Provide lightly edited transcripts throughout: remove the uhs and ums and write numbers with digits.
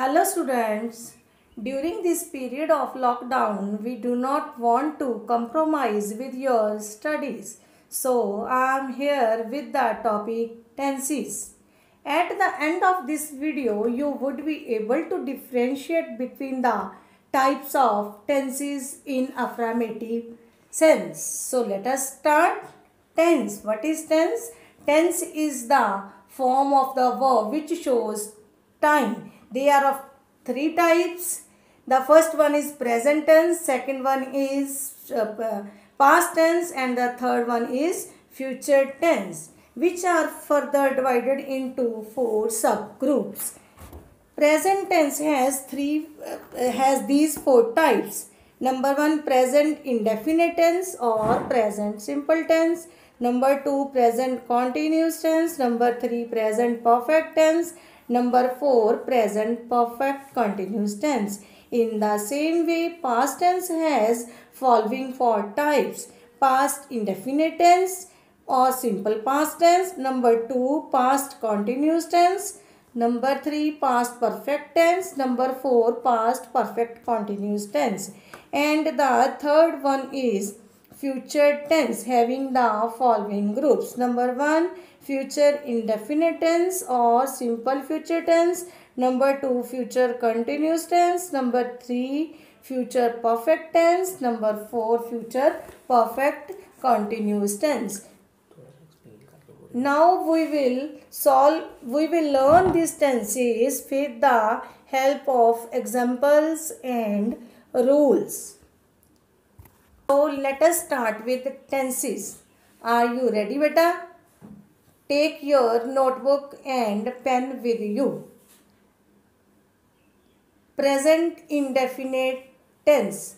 Hello students. During this period of lockdown, we do not want to compromise with your studies. So, I am here with the topic tenses. At the end of this video, you would be able to differentiate between the types of tenses in affirmative sense. So, let us start. Tense. What is tense? Tense is the form of the verb which shows time. They are of three types. The first one is present tense, second one is past tense, and the third one is future tense, which are further divided into four subgroups. Present tense has these four types. Number one, present indefinite tense or present simple tense. Number two, present continuous tense. Number three, present perfect tense. Number four, present perfect continuous tense. In the same way, past tense has following four types: past indefinite tense or simple past tense. Number two, past continuous tense. Number three, past perfect tense. Number four, past perfect continuous tense. And the third one is future tense, having the following groups. Number one, future indefinite tense or simple future tense. Number two, future continuous tense. Number three, future perfect tense. Number four, future perfect continuous tense. Now we will learn these tenses with the help of examples and rules. So let us start with tenses. Are you ready, beta? Take your notebook and pen with you. Present indefinite tense.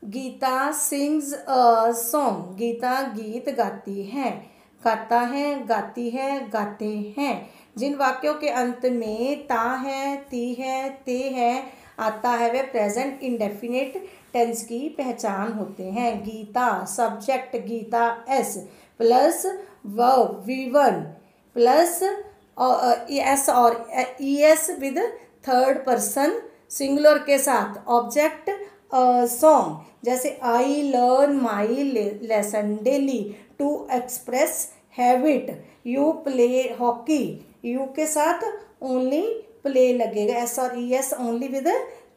Gita sings a song. Geeta गीत गाती है, गाता है, गाती है, गाते हैं. जिन वाक्यों के अंत में ता है, ती है, ते है आता है वे प्रेजेंट इंडेफिनिट टेंस की पहचान होते हैं. Geeta subject Geeta S plus verb V1 plus S और ES with third person singular के साथ ऑब्जेक्ट सॉन्ग. जैसे I learn my lesson daily. To express habit. You play hockey. You के साथ ओनली प्ले लगेगा. एस और ES only with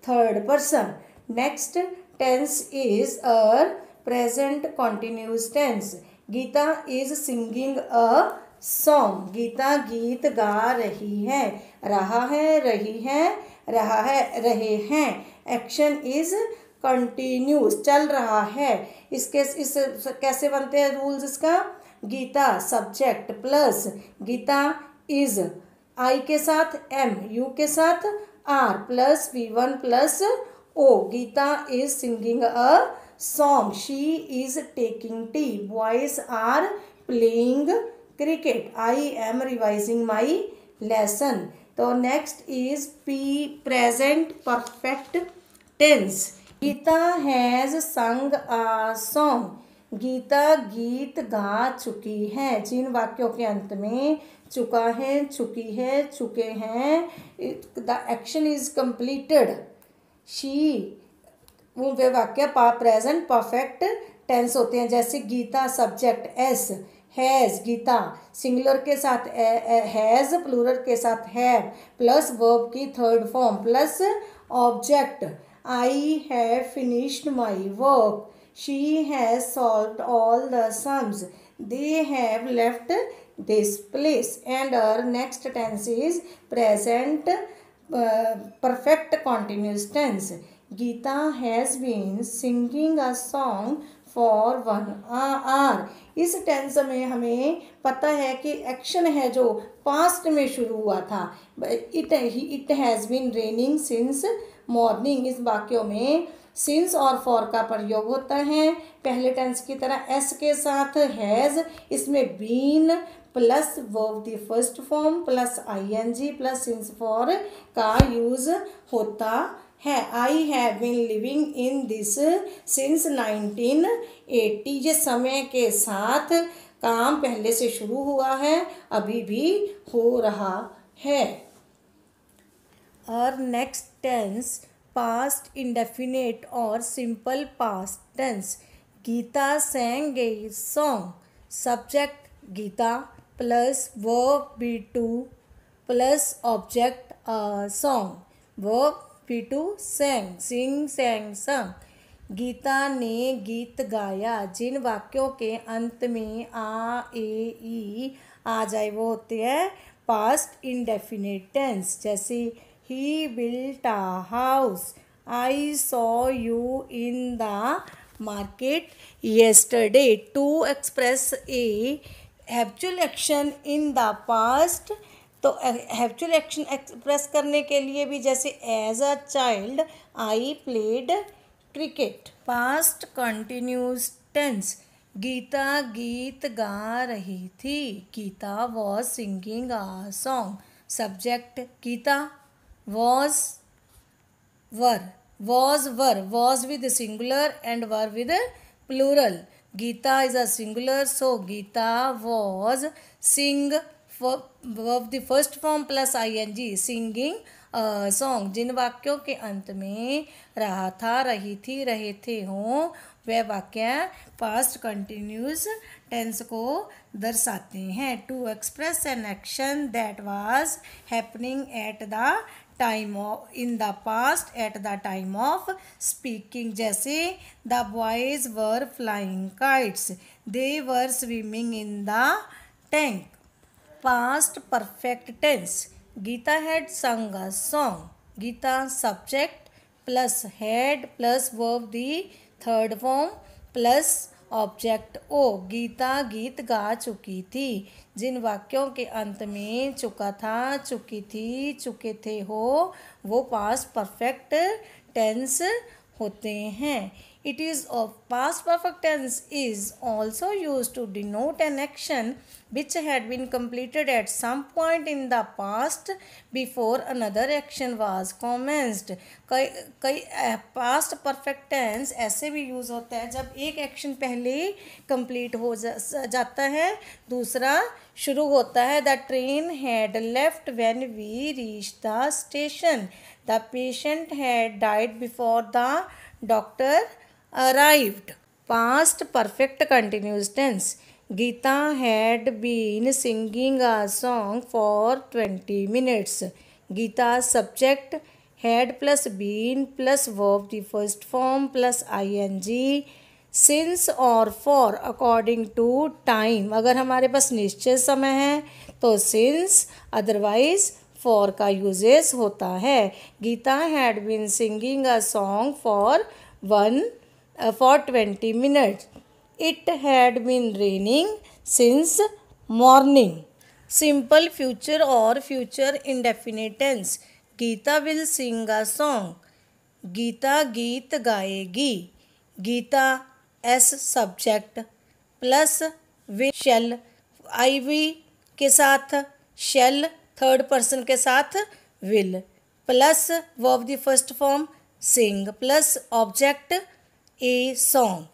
third person. Next tense is a present continuous tense. Geeta is singing a song. Geeta गीत गा रही है, रहा है, रही है, रहा है, रहे हैं. एक्शन इज कंटिन्यूस, चल रहा है. इस कैसे बनते हैं रूल्स इसका? Geeta subject plus Geeta is I के साथ M, यू के साथ R plus V1 plus O. Geeta is singing a song. She is taking tea. Boys are playing cricket. I am revising my lesson. तो next is P present perfect tense. Geeta has sung a song. Geeta गीत गा चुकी है. जिन वाक्यों के अंत में चुका है, चुकी है, चुके हैं, द एक्शन इज कंप्लीटेड. शी वो वे वाक्य प्रेजेंट परफेक्ट टेंस होते हैं. जैसे Geeta subject S, has Geeta singular के साथ हैज़, प्लूरल के साथ हैव प्लस वर्ब की third form plus object. I have finished my work. She has solved all the sums. They have left this place. And our next tense is present perfect continuous tense. Geeta has been singing a song for 1 hour. इस tense में हमें पता है कि action है जो past में शुरू हुआ था. It has been raining since morning. इस वाक्यों में सिंस और फॉर का प्रयोग होता है. पहले टेंस की तरह एस के साथ हैज़. इसमें been plus verb the first form plus ING plus since for का यूज होता है. I have been living in this since 1980. ये समय के साथ काम पहले से शुरू हुआ है, अभी भी हो रहा है. और नेक्स्ट टेंस पास्ट इंडेफिनेट और simple past tense. Geeta sang a song। Subject Geeta plus verb B2 plus object song. Verb B2 sang sing sang sung। Geeta ने गीत गाया। जिन वाक्यों के अंत में आ ए ई आ जाए वो होते हैं पास्ट इंडेफिनेट टेंस। जैसे he built a house, I saw you in the market yesterday। To express a habitual action in the past, तो habitual action एक्सप्रेस करने के लिए भी जैसे as a child I played cricket. Past continuous tense. Geeta गीत गा रही थी। Geeta was singing a song. Subject Geeta was were was with singular and were with plural। Geeta is a singular, so Geeta was sing verb the first form plus ing singing a song। जिन वाक्यों के अंत में रहा था, रही थी, रहे थे हों वह वाक्य पास्ट कंटिन्यूस टेंस को दर्शाते हैं। To express an action that was happening at the time of in the past at the time of speaking. जैसे the boys were flying kites, they were swimming in the tank. Past perfect tense. Geeta had sung a song. Geeta subject plus had plus verb the third form plus object O. Geeta गीत गा चुकी थी। जिन वाक्यों के अंत में चुका था, चुकी थी, चुके थे हो वो पास्ट परफेक्ट टेंस होते हैं। It is of past perfect tense is also used to denote an action which had been completed at some point in the past before another action was commenced। कई past perfect tense ऐसे भी use होता है जब एक action पहले complete हो जाता है, दूसरा शुरू होता है। The train had left when we reach the station. The patient had died before the doctor arrived। past perfect continuous tense। Geeta had been singing a song for 20 minutes। Geeta subject had plus been plus verb the first form plus ing since or for according to time। अगर हमारे पास निश्चित समय है तो since, otherwise for का uses होता है। Gita had been singing a song for 20 minutes। It had been raining since morning। Simple future और future indefinite tense। Gita will sing a song। Geeta गीत गाएगी। Geeta as subject plus will shall I we के साथ, shall third person के साथ will plus verb the first form sing plus object a song.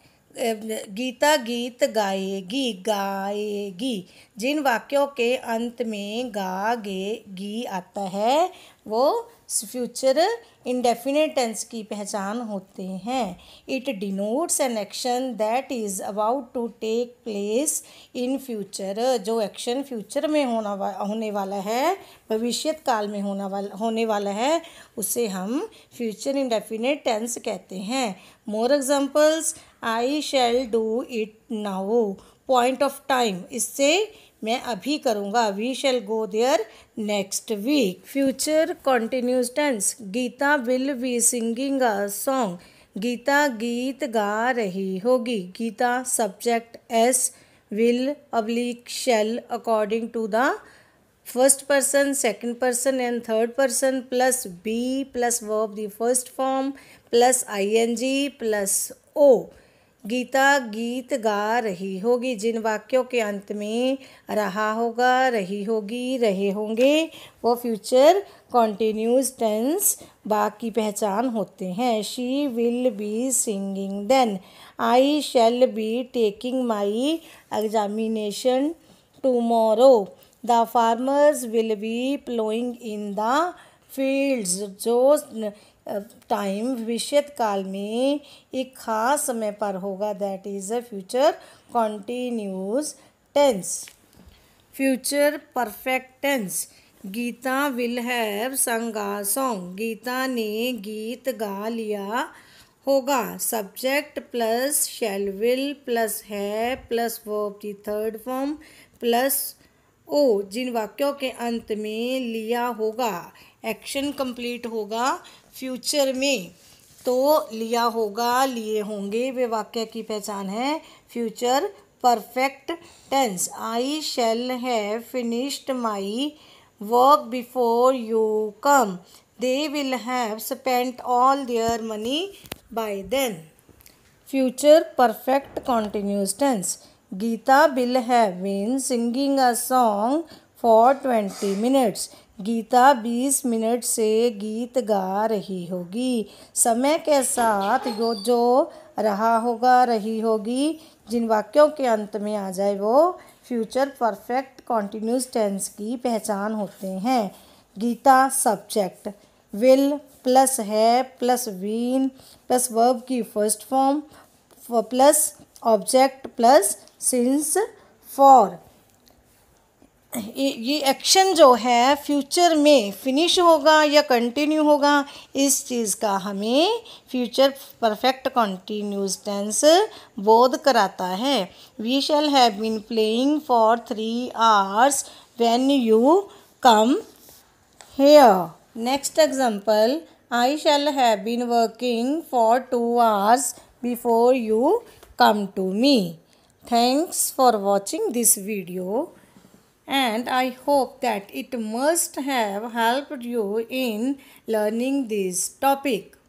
Geeta गीत गाएगी। गाएगी जिन वाक्यों के अंत में गा गे गी आता है वो फ्यूचर इंडेफिनेट टेंस की पहचान होते हैं। It denotes an action that is about to take place in future. जो एक्शन फ्यूचर में होने वाला है, भविष्यत काल में होने वाला है, उसे हम फ्यूचर इंडेफिनेट टेंस कहते हैं। More examples, I shall do it now. Point of time, इससे मैं अभी करूँगा। We shall go there next week. Future continuous tense. Geeta will be singing a song. Geeta गीत गा रही होगी। Geeta subject S will oblique shall according to the first person, second person and third person plus be plus verb the first form plus ing plus O. Geeta गीत गा रही होगी। जिन वाक्यों के अंत में रहा होगा, रही होगी, रहे होंगे वो फ्यूचर कॉन्टिन्यूस टेंस भाग की पहचान होते हैं। She will be singing then. I shall be taking my examination tomorrow. The farmers will be ploughing in the fields जो टाइम भविष्य काल में एक खास समय पर होगा, that is a future continuous tense. Future perfect tense, Geeta will have sung a song, Geeta ने गीत गा लिया होगा। Subject plus shall will plus have plus verb की थर्ड फॉर्म प्लस ओ, जिन वाक्यों के अंत में लिया होगा, एक्शन कंप्लीट होगा फ्यूचर में, तो लिया होगा, लिए होंगे, वे वाक्य की पहचान है future perfect tense. I shall have finished my work before you come, they will have spent all their money by then. Future perfect continuous tense, Geeta will have been singing a song for 20 minutes, Geeta 20 minute से गीत गा रही होगी। समय के साथ जो रहा होगा, रही होगी, जिन वाक्यों के अंत में आ जाए वो फ्यूचर परफेक्ट कॉन्टिन्यूस टेंस की पहचान होते हैं। Geeta subject, will plus have plus been plus verb की first form plus object plus since for. ये एक्शन जो है फ्यूचर में फिनिश होगा या कंटिन्यू होगा, इस चीज़ का हमें फ्यूचर परफेक्ट कॉन्टिन्यूस टेंस बोध कराता है। We shall have been playing for 3 hours when you come here. Next example, I shall have been working for 2 hours before you come to me. Thanks for watching this video, and I hope that it must have helped you in learning this topic.